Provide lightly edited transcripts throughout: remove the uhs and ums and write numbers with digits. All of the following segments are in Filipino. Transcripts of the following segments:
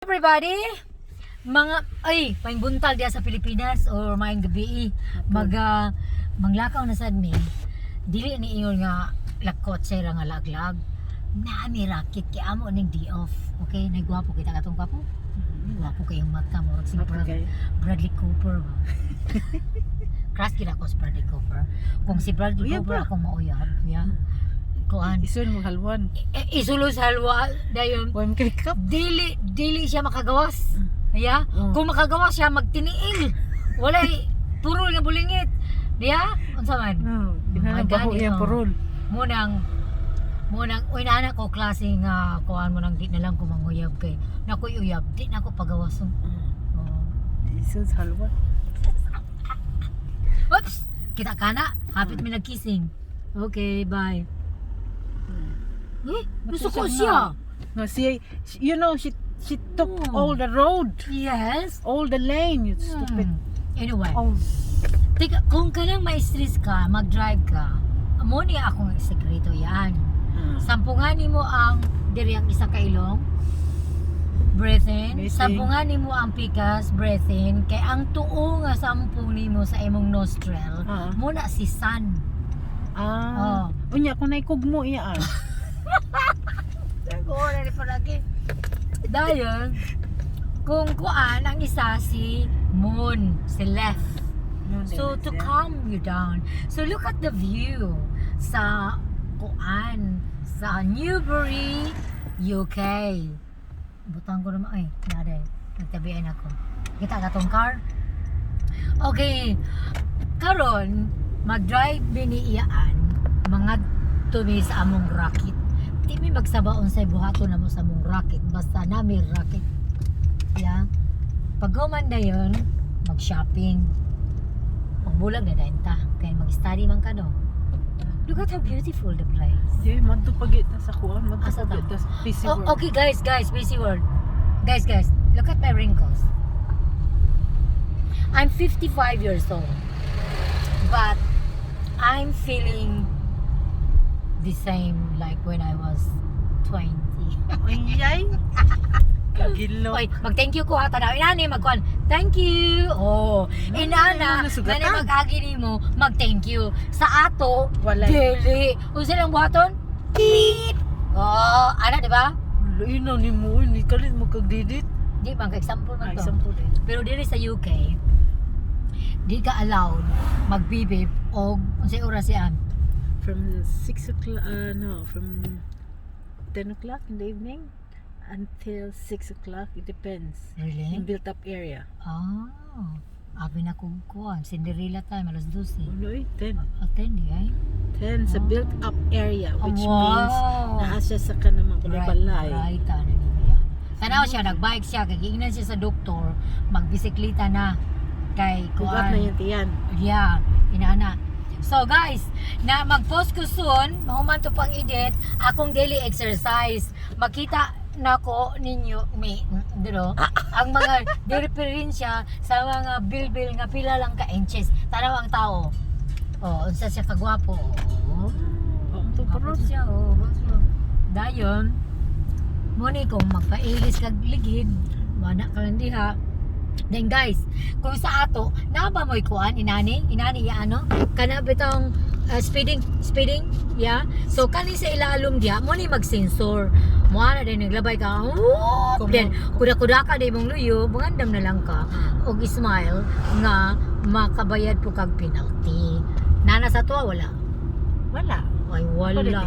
Everybody, maing buntal dia sa Pilipinas or maing gabi manglakaw na sad mi. Dili ni ingon nga lakotse ra nga laglag. Nami rakit kay amo ning day off. Okay, nagwapo kita katong kapo. Gwapo kay yung mata mo si Bradley Cooper ba. Crush kita ko si Bradley Cooper. Kung si Bradley Cooper akong mauyab, ya. Kuan isun mo halwan isulos halwa dayon one cup dili siya makagawas ya kung makagawas siya magtiniil walay purol nga bulingit diya unsa man baho yang purol munang uy na ko klase nga kuan mo nang di na lang ko manguyab kay nakoy uyab di na ko pagawas isus halwa oops kita kana hapit mi nagkissing okay bye. Gusto ko siya. No, you know, she took all the road. Yes. All the lane, you stupid. Anyway. Tika, kung kanang ma-stress ka, mag-drive ka, amo niya akong sekreto yan. Sampungan mo ang diri ang isa ka ilong, breath in. Sampungan mo ang pikas, breath in. Kay ang tuo nga sampung nimo sa imong nostril, muna si sun. Unya, kung naikugmo iya Nag-oras ni palagi. Dahil, kung kuan ang isa si moon, si left. So, to calm you down. So, look at the view sa kuan, sa Newbury, UK. Butang ko naman, nade, nagtabihan ako. Kita ka tong car? Okay, karon mag-drive biniiyaan, mga tumi sa among rocket. Di mi magsabaon sa buhato na mo sa mong rocket basta na may rocket ya pag human na yun mag-shopping magbulag na dahinta kaya mag-study man ka no. Look at how beautiful the place. Man to pagit na sa kuan man to pagit na sa busy world. Okay guys busy world guys look at my wrinkles. I'm 55 years old but I'm feeling the same like when I was 20. Ayay. Kagilo. Oy, mag-thank you ko ha tanaw. Inani magkuan. Thank you. Inana, nani mag-agi nimo, mag-thank you. Sa ato, dili. Unsa lang buhaton? Beep. Ana di ba? Ino ni mo ni kalit mo kag didit. Di bang example man to. Example din. Pero dili sa UK, di ka allowed mag-beep og unsay oras yan? From 6 o'clock, from 10 o'clock in the evening until 6 o'clock, it depends. Really? In built-up area. Abi na kung kuhan. Cinderella time, alas 12. No, 10. 10 di ay? 10 sa built-up area, which means naasya sa ka naman balay. Right, ano niya yan. Tanaw siya, nagbike siya, kagiinan siya sa doktor, magbisiklita na kay kuhan. kuhan. Na yan tiyan. Yeah, inaana. So guys, na mag-post ko soon, mahuman to pang edit, akong daily exercise. Makita na ko ninyo, ang mga diferensya sa mga bilbil nga pila lang ka inches. Tanaw ang tao. Unsa siya kagwapo. Gwapo siya, dayon, muni kung magpailis kag ligid, wala ka lang diha. Then guys, kung sa ato, naba mo'y kuan, inani ya ano, kana bitong speeding, yeah. So kani sa ilalom diha, mo ni mag-sensor. Mo na din naglabay ka. Then kuda-kuda ka din mong luyo, mangandam na lang ka og smile nga makabayad po kag penalty. Nana sa tuwa wala. Ay wala.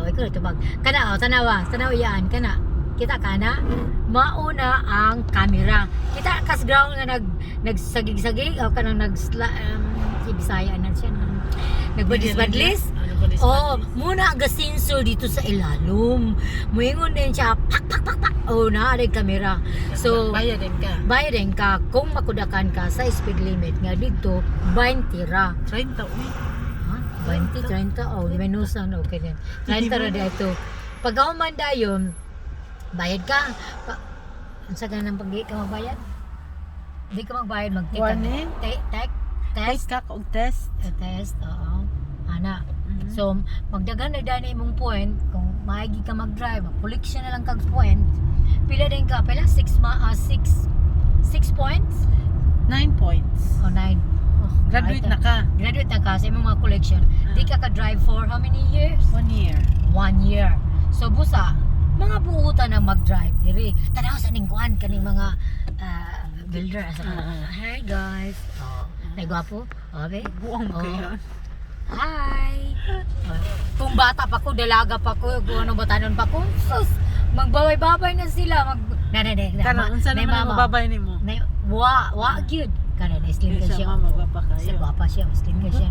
Oy ko ito bag. Kana tanawa yan kana. Kita kana mauna ang camera. Kita kas ground nga nagsagig-sagig o kanang si bisaya na siya nagbadlis-badlis. Muna ang sensor dito sa ilalom. Muingon din siya pak. Na ang camera. So bayad din ka kung makudakan ka sa speed limit nga dito 20 ra. 30 20, 30 minusan okay din. 30 ra dito. Pag man dayon bayad ka. Unsa ganang pag ka magbayad? Di ka magbayad test. Test ka og test. Test, oo. Ana. So magdaghan na dani imong point kung maigi ka mag-drive, collection na lang kag point. Pila din ka? Pila 6 points? 9 points. O 9. Oh, Graduate right. na ka. Graduate na ka sa imong mga collection. Di ka ka-drive for how many years? 1 year. 1 year. So busa, mga buutan ang mag-drive diri. Tanaw sa ning kuan kaning mga builder asa Hi guys. Oh, nagwapo? Okay. Buong Oh. kaya. Hi. Kung bata pa ko, dalaga pa ko, kung ano batanon pa ko, sus, magbabay-babay na sila. Kana unsa naman ang mababay nimo? Gyud. Kana na slim ka siya. Mama gapa Kasi kayo. gwapa siya, slim ka siya.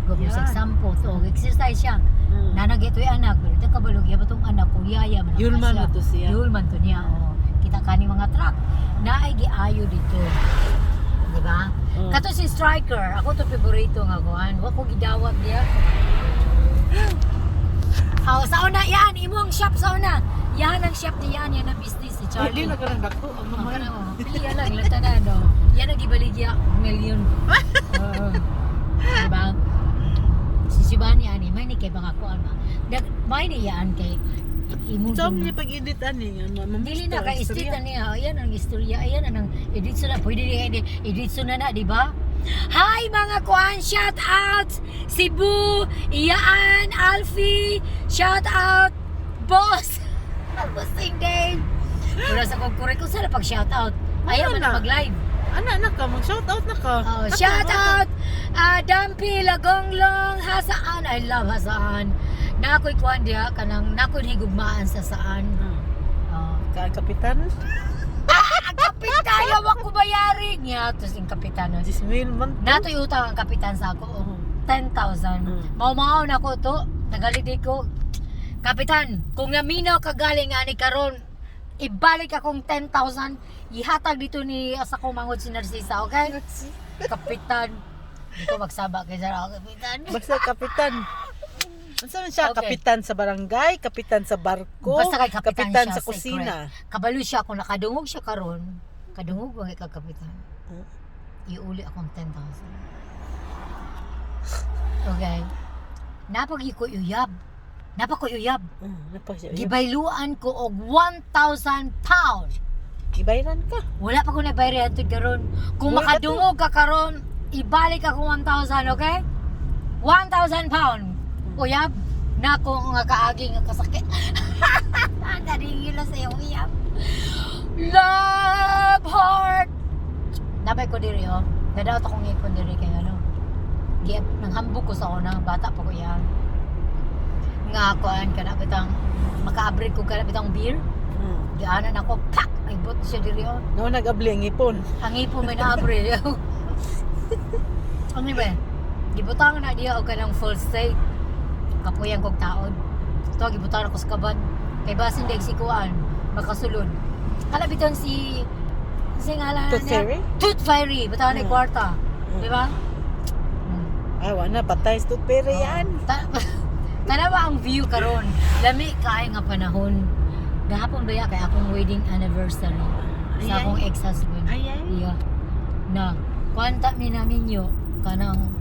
Go sa example, to exercise siya. Nanag ito'y anak, pero ito kabalog, iya ba itong anak ko, yaya man. Yulman mo to siya. Yulman to niya, oh. Kita ka ni mga truck. Naay giayo dito. Di ba? Kato si Striker, ako to favorito nga kuan. Wa ko gidawat diya. Oh, sa una yan, imong shop sa una. Yan ang shop niya, yan ang business si Charlie. Hindi na ka lang dako. Ang Oh, mga kana mo. Pilihan lang latanan no. Yan ang gibaligya million. Oo. Diba? Si Shibani ani may ni kay baka kuan ma. May ni yan kay imong So, niya pag-edit ani, dili na kay istorya niya. Ayan ang istorya. Ayan ang edit na. Pwede di edit na, di ba? Hi mga kuan, shout out Cebu, Ian, Alfie, shout out Boss. Bossing Dave. Wala sa kong correct kung saan pag shout out. Ayaw man na mag-live. Ana ka, mag-shout out na ka. Oh, shout out Dampi, Lagonglong, Hasaan. I love Hasaan. Nakoy kuan dia kanang nakoy higugmaan sa saan. Oh. Ka kapitan. Kapitan, wag ko bayarin niya. Tapos yung kapitan nun. 10,000 man. Nato'y utang ang kapitan sa ako. Oo. 10,000. Maumahaw na ko to. Nagalidi ko. Kapitan, kung naminaw ka galing ani karon, ibalik akong 10,000. Ihatag dito ni asa ko mangod si Narcisa, okay? Kapitan. Hindi ko magsaba kay Sara, kapitan. Basta kapitan. Ano siya? Okay. Kapitan sa barangay, kapitan sa barko, Basta kay kapitan siya, sa kusina. Kabalo siya kung nakadungog siya karon. Kadungog wag ka kapitan. Iuli akong 10,000. Okay. Napagi ko uyab. Napakuyuyab. Gibayluan ko og 1,000 pounds. Gibayran ka. Wala pa ko na bayran tud karon. Kung Wala makadungog ka karon, ibalik ako 1,000, okay? 1,000 pounds. Uyab na ko nga kaagi nga kasakit. Naringil na sa iyong uyab. Love heart. Nabay ko diri oh. Nadaot akong ngipon diri kay ano. Giyap nang hambog ko sa una, bata pa ko yan. Nga kuan kana bitang makaabrid ko kana bitang beer. Gianan ako pak ay bot siya diri oh. No nag-abli ang ipon. Ang ipon may naabrid. Ano ba? Gibutang na diya og kanang full state. Kapuyan kog taon. To gibutang ako sa kaban. Kay basin deg si kuan makasulod. Kala biton si ngalan Tooth Fairy? Tooth Fairy, bitaw na kwarta. Di ba? Ay, wala patay sa toothpere yan. Tanawa ang view karon. Lami kaay nga panahon. Gahapon ba ya kay akong wedding anniversary sa akong ex-husband. Ay. Yeah. Na kwanta mi namin yo kanang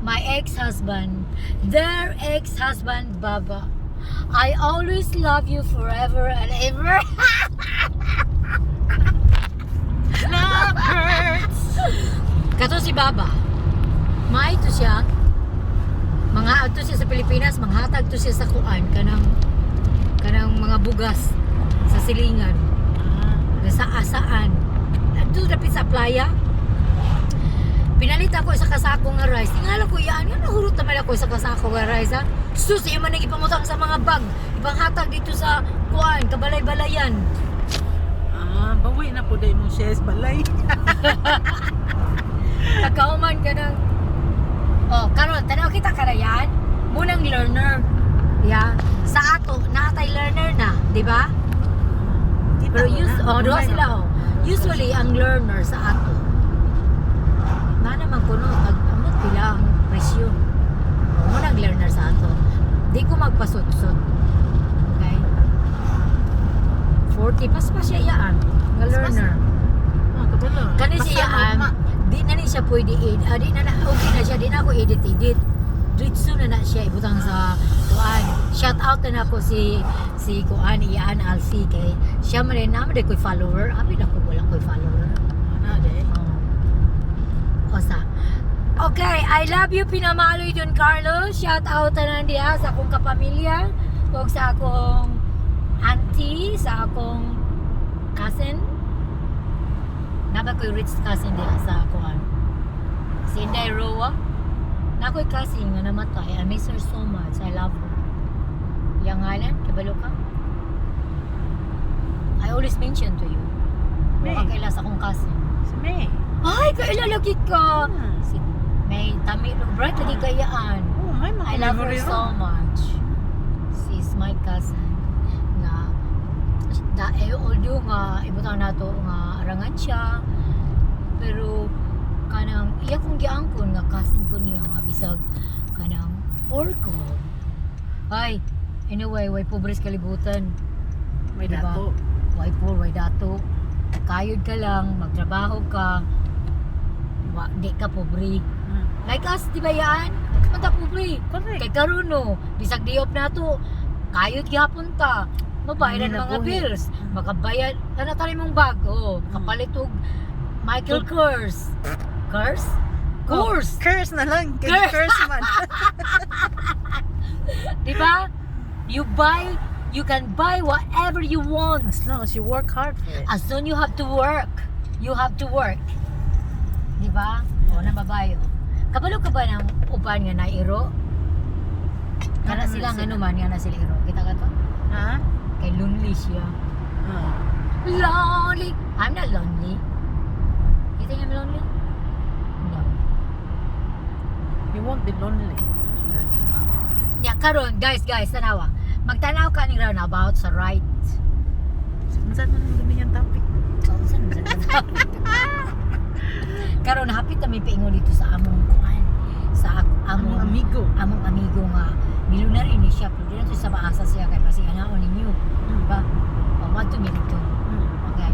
my ex-husband, their ex-husband Baba. I always love you forever and ever. Love hurts. Kato si Baba. May to siya. Mga ato siya sa Pilipinas, manghatag to siya sa kuan kanang mga bugas sa silingan. Sa asaan. Ato dapit sa playa. Pinalit ako sa kasako nga rice. Tingala ko yan. Yan nahurot naman ako sa kasako nga rice ha. Sus, yung man nagipamutang sa mga bag. Ipanghatag dito sa kuan, kabalay-balayan. Bawi na po dahil mong shares balay. Pagkauman ka ng oh, karon tanaw kita ka na yan. Munang learner. Yeah. Sa ato, natay learner na, di ba? Pero duha sila oh. Usually ang learner sa ato. Na naman kuno amot pila ang presyo. Munang learner sa ato. Di ko magpasut-sut. Okay? 40 pa siya yaan. Nga learner. Kani siya di na ni siya pwede edit. Di na okay na siya, di na ako edit. Dritso na siya ibutang sa kuan. Shout out na ako si kuan Ian Alci kay siya man rin naman ko'y follower. Abi na ko wala ko'y follower. Ana de. Osa. Okay, I love you Pinamaloy Don Carlos. Shout out na diya sa akong kapamilya ug sa akong auntie, sa akong cousin. Naba ko'y rich cousin diya sa kuan. Si Inday Roa. Na ko'y cousin nga namatay. I miss her so much. I love her. Yang ngalan, kabalo ka? I always mention to you. May. Huwag kaila sa akong cousin. Si May. Ay, kailalagi ka! Ah. Si May Tamil. Bright lagi kayaan. Oh, may mga I love her memory so ron. much. She's my cousin. Although nga, ibutang nato nga arangan siya. Pero, kanang, iya kong giangkon nga cousin ko niya nga bisag kanang porko. Ay, anyway, way pobres kalibutan. May Diba? dato. Way poor, way dato. Kayod ka lang, magtrabaho ka. Di ka pobre. Like us, di ba yan? Mata pobre. Correct. Kay karon no, bisag diop na to, kayod gyapon ta. Mabayaran Hindi na mga buhi. bills. Makabayad, tani mong bag. Oh, kapalit og Michael Kors. Kors? Kors! Curse na lang. Kay Curse. curse man. Di ba? You can buy whatever you want. As long as you work hard for it. As soon you have to work. You have to work. Di ba? O, nababayo. Kabalo ka ba ng uban nga nairo? Kana Ano sila sila? nga naman nga na sila iro. Kita ka to? Ha? Kay lonely siya. Lonely. I'm not lonely. You think I'm lonely? No. You won't be lonely. Lonely. Nya karon guys, tanawa. Magtanaw ka ning roundabout sa right. Saan man ang yung topic? Saan karon hapit na may paingon dito sa among kuan. Sa Among amigo. Among amigo nga milyonaryo ni siya pero dito sa maasa siya kay pasianaon ninyo. Diba? O what to me dito. Okay.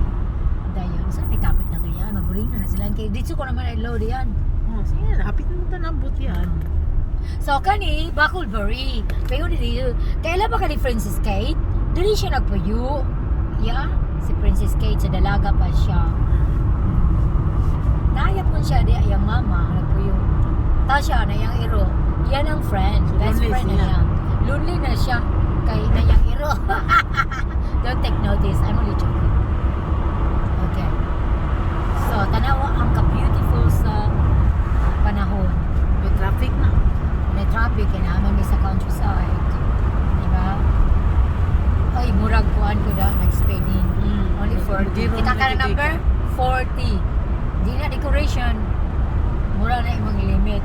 Dayon, sa may topic na to yan. Maburingan na sila. Kaya dito ko naman i-load yan. Oh, sige na. Hapit na ito nabot yan. So, kani, Bacolbury. Pero dito, kailan ba ka ni Princess Kate? Dili siya nagpuyo. Yeah? Si Princess Kate, sa dalaga pa siya. Naayap mo siya, di ayang mama, nagpuyo. Tasha, na yung iro. Yan ang friend. So, Best lonely friend na siya. yan. Lonely na siya. Kay na yung iro. Don't take notice. I'm only joking. Okay. So, tanawa ang ka-beautiful sa panahon. May traffic na. May traffic naman ni sa countryside. Diba? Ay, murag kuhan ko na nag-speeding. Only 40. Kita ka na number? 40. Di na decoration. Mura na imong limit.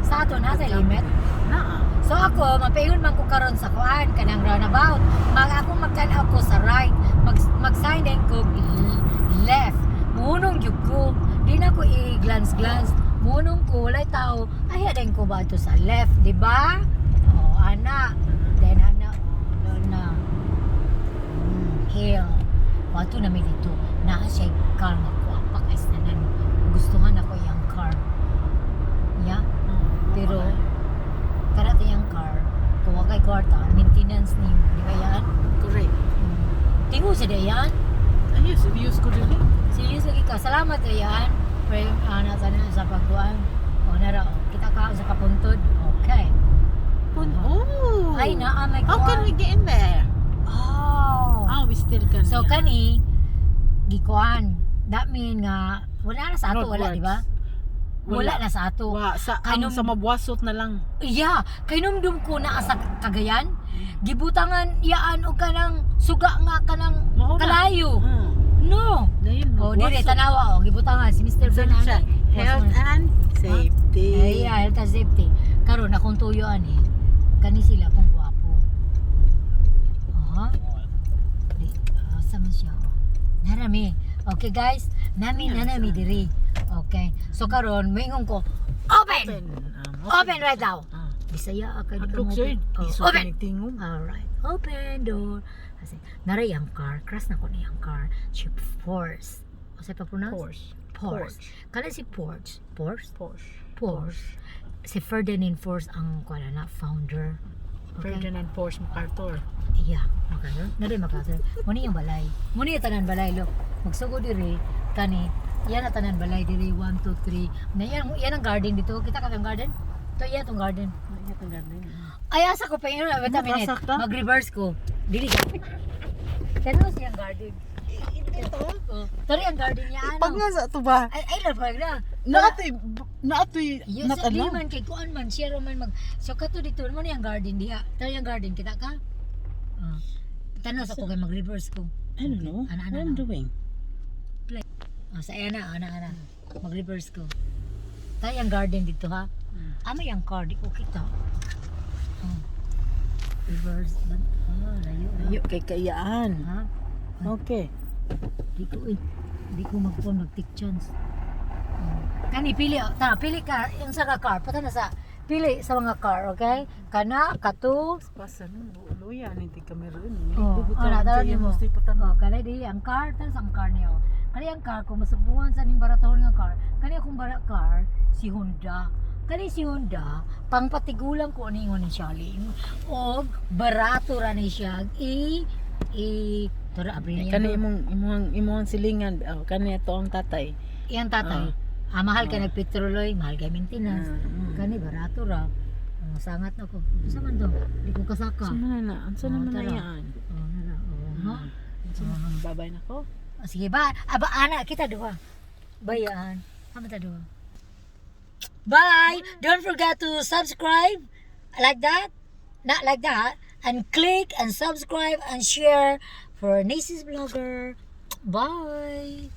Sa ato na sa limit. Na. So ako, mapaingon man ko karon sa kuan kanang roundabout. Ako magkanaw ko sa right, mag-sign din ko left. Munong gyud ko. Di na ko i-glance. Munong ko walay tao. Ay din ko ba to sa left, di ba? Oh, ana. Then ana, doon na. Hill. Wato na may dito. Naa siya car nga ko apak ay sanan. Gustuhan ako yung car. Yeah. Pero karate yung car, kung kay kwarta, maintenance ni mo, di ba yan? Correct. Tingo sa yan? Ayos, use ko din eh. Serious lagi ka. Salamat na yan. Pero sana sa pagkuhan. O nara, kita ka sa kapuntod. Okay. Oh! Ay na, may How can we get in there? Oh. We still can. So kani, gikuan. That mean nga, wala na sa ato, wala, di ba? Wala na sa ato. Sa Kainom- sa mabwasot na lang. Yeah, kay numdum ko na sa Cagayan, gibutangan yaan og kanang suga nga kanang Mao na. kalayo. No. Dayon Oh, dire tanawa oh, gibutangan si Mr. Fernandez. Health and safety. Ay, health and safety. Karon akong tuyo ani. Kani sila kung gwapo. Di, sa man siya. Narami. Okay guys, nami diri. Okay. So karon moingon ko, open. Open right now. Bisaya ka di ka mo. Open. Alright. Open door. Kasi naray ang car, crash na ko ni ang car. She force. O sa pa pronounce? Porsche. Kala si Porsche. Porsche. si Ferdinand Force ang kuan na founder. Okay? Ferdinand Force MacArthur. Iya, MacArthur. Nari MacArthur. Muni yung balay. Muni yung tanan balay lo. Magsugod diri kani. Yan ang tanan balay diri 1 2 3. Na yan ang garden dito. Kita ka ang garden? To iya tong garden. Ay, itong garden. Ay asa ko pa yun. Wait a minute. Mabasak ka? Mag-reverse ko. Dili ka. Kano siyang garden? Ito? Tari ang garden niya Pag ano? nga sa ito ba? Ay lapag na. Naatoy, Yes, not di ano? man kay kuan man siya man mag. So kato dito mo ni ang garden diha. Tari ang garden kita ka? Tanos ako kay mag-reverse ko. I don't know. Ana, What I'm doing? Sa ana. Mag-reverse ko. Tari ang garden dito ha. May ang car di ko kita. Reverse. Layo. Layo kay kayaan. Ha? Okay. Di ko mag-take chance. Kani pili ka yung sa car. Punta na sa pili sa mga car, okay? Kana katu. Pasa no, luya ni ti kameron. Ana dara mo. Kani di ang car tan sa car niyo. Kani ang car kung masubuhan sa ning baratahon nga car. Kani akong car si Honda. Kani si Honda pangpatigulang ko ani ingon ni Shaling. Og barato ra ni siya. Tara abri niya. Kani imong silingan, kani ato ang tatay. Iyang tatay. Mahal ka nagpetroloy, mahal ka maintenance. Kani barato ra. Sangat na ko. Sa man do? Di ko kasaka. Ansa naman na tara. yan? Ha? Babay na ko. Sige ba? Ana kita duha. Bayan. Tama ta duha. Bye. Don't forget to subscribe like that. Not like that. And click and subscribe and share for Nacy's Vlogger. Bye.